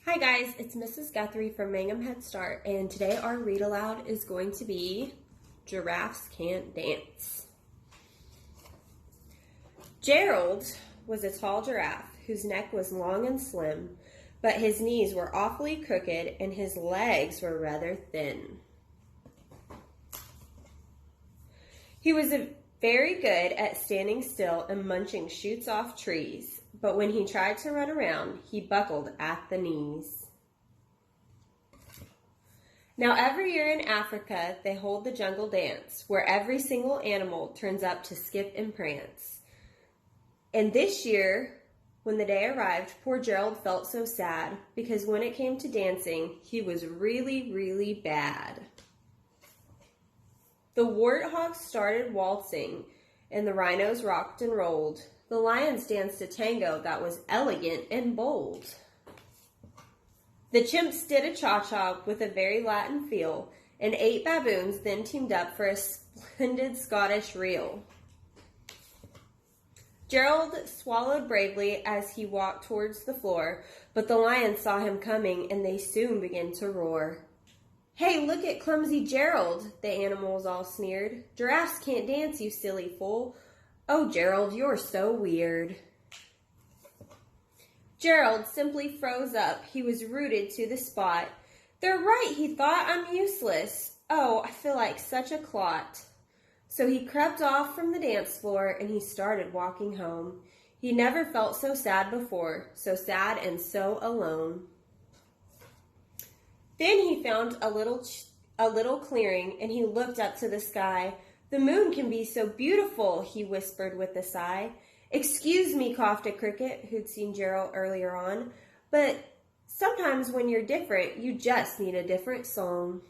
Hi guys, it's Mrs. Guthrie from Mangum Head Start, and today our read aloud is going to be Giraffes Can't Dance. Gerald was a tall giraffe whose neck was long and slim, but his knees were awfully crooked and his legs were rather thin. He was very good at standing still and munching shoots off trees, but when he tried to run around, he buckled at the knees. Now every year in Africa, they hold the jungle dance, where every single animal turns up to skip and prance. And this year, when the day arrived, poor Gerald felt so sad, because when it came to dancing, he was really, really bad. The warthogs started waltzing, and the rhinos rocked and rolled. The lions danced a tango that was elegant and bold. The chimps did a cha-cha with a very Latin feel, and 8 baboons then teamed up for a splendid Scottish reel. Gerald swallowed bravely as he walked towards the floor, but the lions saw him coming, and they soon began to roar. "Hey, look at clumsy Gerald," the animals all sneered. "Giraffes can't dance, you silly fool. Oh, Gerald, you're so weird." Gerald simply froze up. He was rooted to the spot. "They're right," he thought. "I'm useless. Oh, I feel like such a clot." So he crept off from the dance floor and he started walking home. He never felt so sad before, so sad and so alone. Then he found a little clearing and he looked up to the sky. "The moon can be so beautiful," he whispered with a sigh. "Excuse me," coughed a cricket who'd seen Gerald earlier on, "but sometimes when you're different, you just need a different song."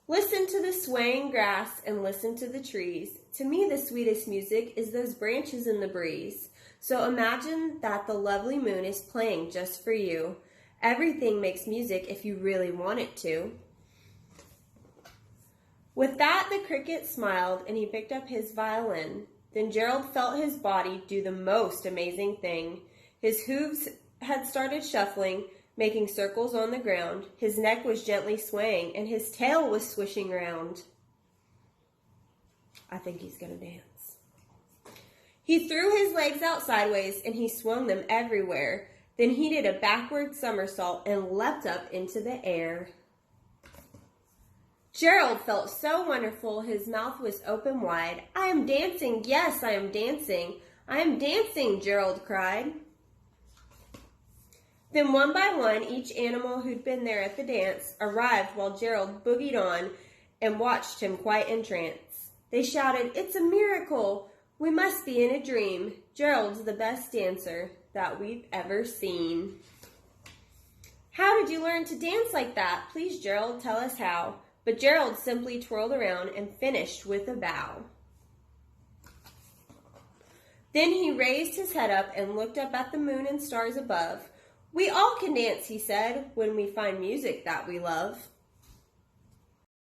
Listen to the swaying grass and listen to the trees. To me, the sweetest music is those branches in the breeze. So imagine that the lovely moon is playing just for you. Everything makes music if you really want it to. With that, the cricket smiled and he picked up his violin. Then Gerald felt his body do the most amazing thing. His hooves had started shuffling, making circles on the ground. His neck was gently swaying and his tail was swishing round. I think he's gonna dance. He threw his legs out sideways and he swung them everywhere. Then he did a backward somersault and leapt up into the air. Gerald felt so wonderful, his mouth was open wide. "I am dancing, yes, I am dancing. I am dancing," Gerald cried. Then one by one, each animal who'd been there at the dance arrived while Gerald boogied on and watched him quite entranced. They shouted, "It's a miracle! We must be in a dream. Gerald's the best dancer that we've ever seen." "How did you learn to dance like that? Please, Gerald, tell us how." But Gerald simply twirled around and finished with a bow. Then he raised his head up and looked up at the moon and stars above. "We all can dance," he said, "when we find music that we love."